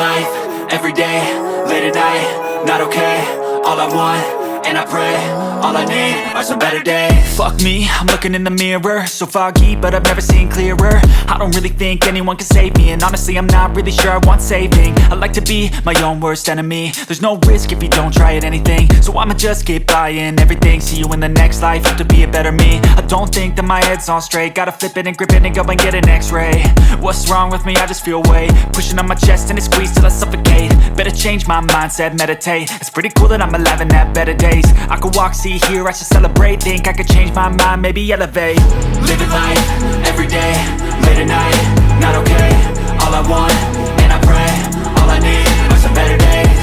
life, everyday, late at night, not okay. All I want, and I pray, all I need are some better days. Fuck me, I'm looking in the mirror, so foggy, but I've never seen clearer. I don't really think anyone can save me, and honestly I'm not really sure I want saving. I like to be my own worst enemy. There's no risk if you don't try at anything, so I'ma just keep buying everything. See you in the next life, have to be a better me. I don't think that my head's on straight, gotta flip it and grip it and go and get an x-ray. What's wrong with me? I just feel weight pushing on my chest and it squeezes till I suffocate. Better change my mindset, meditate. It's pretty cool that I'm alive and have better days. I could walk, see, hear, I should celebrate. Think I could change my mind, maybe elevate. Living life, everyday, late at night, not okay. All I want, and I pray, all I need are some better days.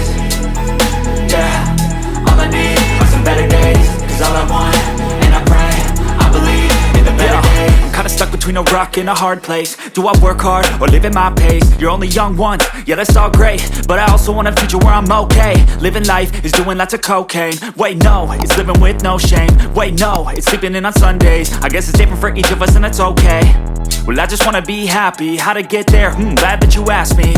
Yeah, all I need are some better days. Cause all I want, and I pray, I believe in the better days. I'm kinda stuck between a rock and a hard place. Do I work hard or live at my pace? You're only young once, yeah that's all great, but I also want a future where I'm okay. Living life is doing lots of cocaine. Wait no, it's living with no shame. Wait no, it's sleeping in on Sundays. I guess it's different for each of us and that's okay. Well I just wanna be happy, how to get there? Glad that you asked me.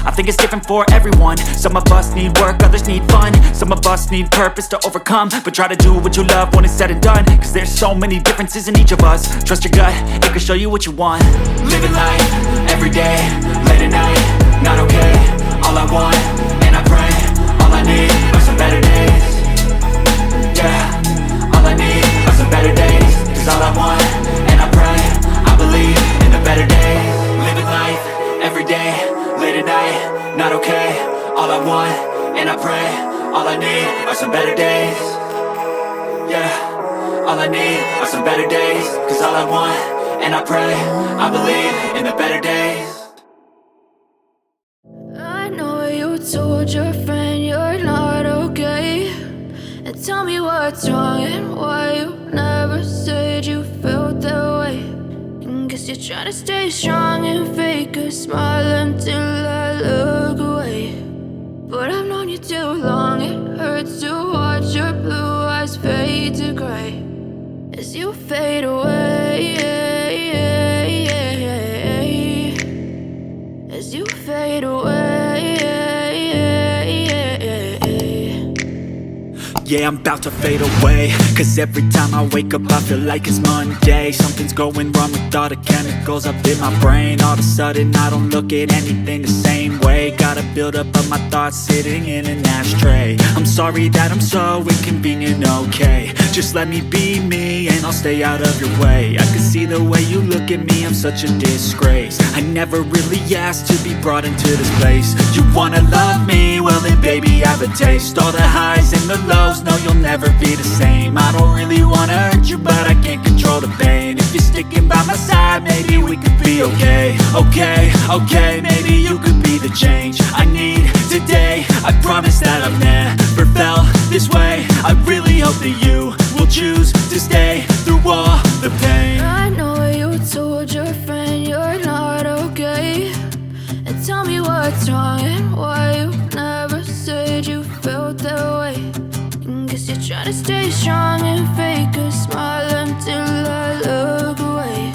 I think it's different for everyone. Some of us need work, others need fun. Some of us need purpose to overcome. But try to do what you love when it's said and done. Cause there's so many differences in each of us. Trust your gut, it can show you what you want. Living life, everyday, late at night, not okay. All I want, and I pray, all I need are some better days. Yeah, all I need are some better days. Cause all I want, and I pray, I believe in the better days. Living life, everyday, late at night, not okay. All I want, and I pray, all I need are some better days. Yeah, all I need are some better days. Cause all I want, and I pray, I believe in the better days. I know you told your friend you're not okay, and tell me what's wrong and why you never said you felt that way. And guess you're trying to stay strong and fake a smile until I look away. But I've known you too long, it hurts to watch your blue eyes fade to gray as you fade away. As you fade away. Yeah, I'm about to fade away. Cause every time I wake up I feel like it's Monday. Something's going wrong with all the chemicals up in my brain. All of a sudden I don't look at anything the same way. Gotta build up of my thoughts sitting in an ashtray. I'm sorry that I'm so inconvenient, okay. Just let me be me and I'll stay out of your way. I can see the way you look at me, I'm such a disgrace. I never really asked to be brought into this place. You wanna love me? Well then baby I have a taste. All the highs and the lows, no you'll never be the same. I don't really wanna hurt you but I can't control the pain. If you're sticking by my side maybe we could be okay. Okay, maybe you could be the change I need today. I promise that I've never felt this way. I really hope that you will choose to stay through all the pain. I know you told your friend you're not okay, and tell me what's wrong and why you never said you felt that way. And guess you're trying to stay strong and fake a smile until I look away.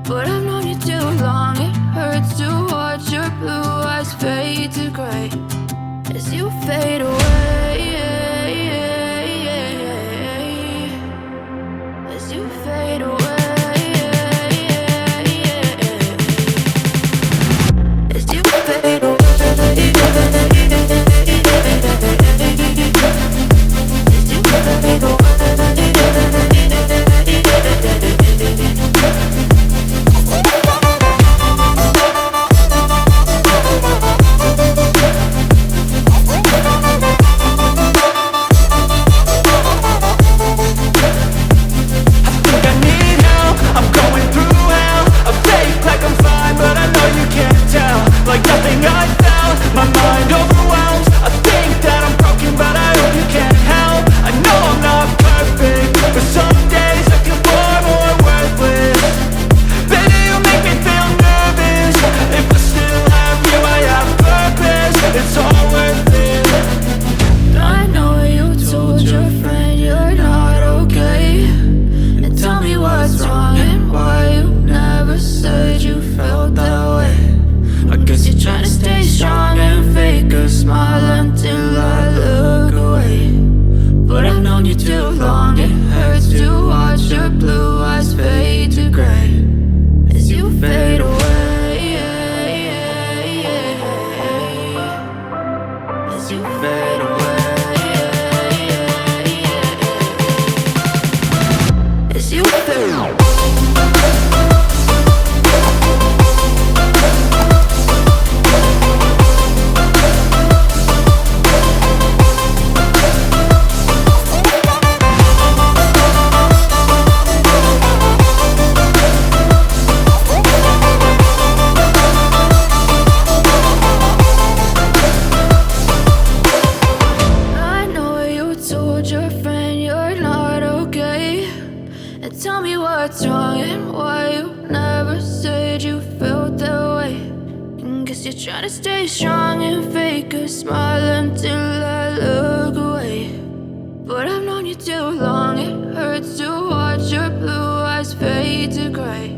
But I've known you too long, it hurts to watch your blue eyes fade to gray as you fade away. As you fade away. As you fade away. As you fade away. guess you failed. Tell me what's wrong and why you never said you felt that way. And guess you're trying to stay strong and fake a smile until I look away. But I've known you too long, it hurts to watch your blue eyes fade to gray.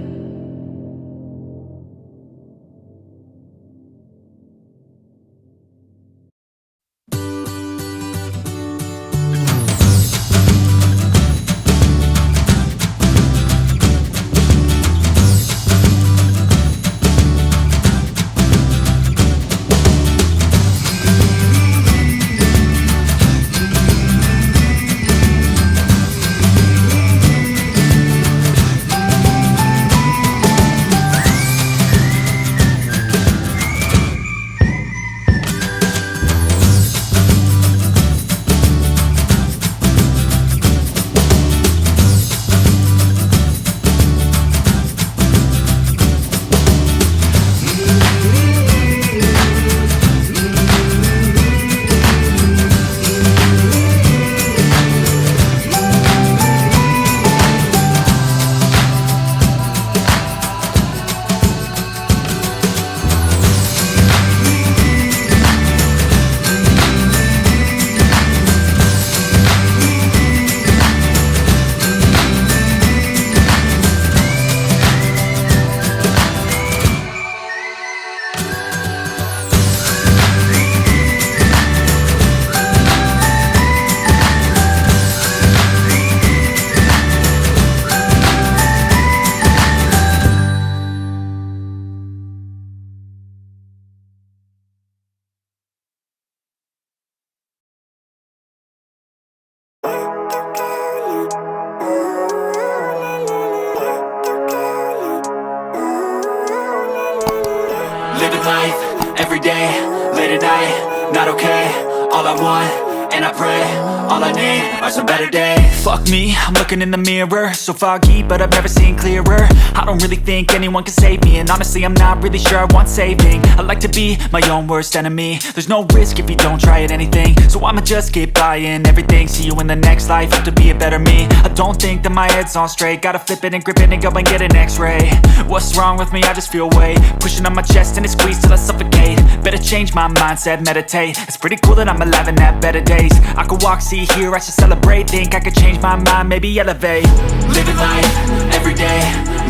Living life, everyday, late at night, not okay. All I want, and I pray, all I need are some better days. Fuck me, I'm looking in the mirror, so foggy, but I've never seen clearer. I don't really think anyone can save me, and honestly I'm not really sure I want saving. I like to be my own worst enemy. There's no risk if you don't try at anything, so I'ma just keep buying everything. See you in the next life, have to be a better me. I don't think that my head's on straight, gotta flip it and grip it and go and get an x-ray. What's wrong with me? I just feel weight pushing on my chest and it squeezes till I suffocate. Better change my mindset, meditate. It's pretty cool that I'm alive and have better days. I could walk, see, hear, I should celebrate. Think I could change my mind, maybe elevate. Living life, everyday,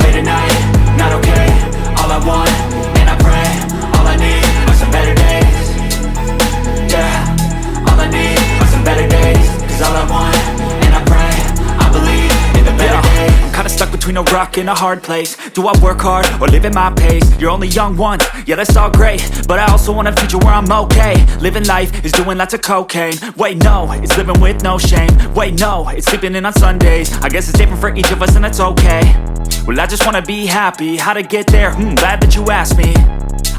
late at night, not okay. All I want, and I pray, all I need are some better days. Yeah, all I need are some better days. Cause all I want, and I pray, I believe in the better days. I'm kinda stuck between a rock and a hard place. Do I work hard or live at my pace? You're only young once, yeah that's all great, but I also want a future where I'm okay. Living life is doing lots of cocaine. Wait no, it's living with no shame. Wait no, it's sleeping in on Sundays. I guess it's different for each of us and that's okay. Well I just wanna be happy, how to get there? Glad that you asked me.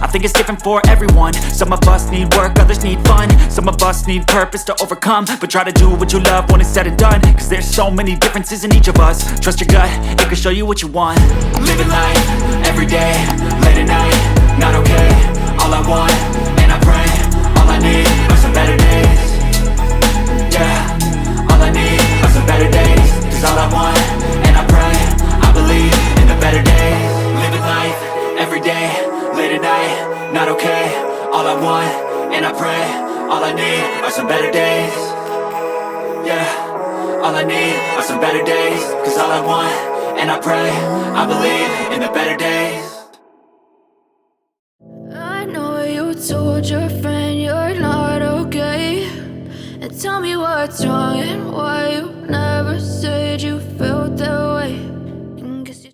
I think it's different for everyone. Some of us need work, others need fun. Some of us need purpose to overcome. But try to do what you love when it's said and done. Cause there's so many differences in each of us. Trust your gut, it can show you what you want. Living life, everyday, late at night, not okay. All I want, and I pray, all I need are some better days. Yeah, all I need are some better days. Cause all I want, and I pray, I believe in the better days. Living life, everyday, late at night, not okay. All I want, and I pray, all I need are some better days. Yeah, all I need are some better days. Cause all I want, and I pray, I believe in the better days. I know you told your friend you're not okay, and tell me what's wrong and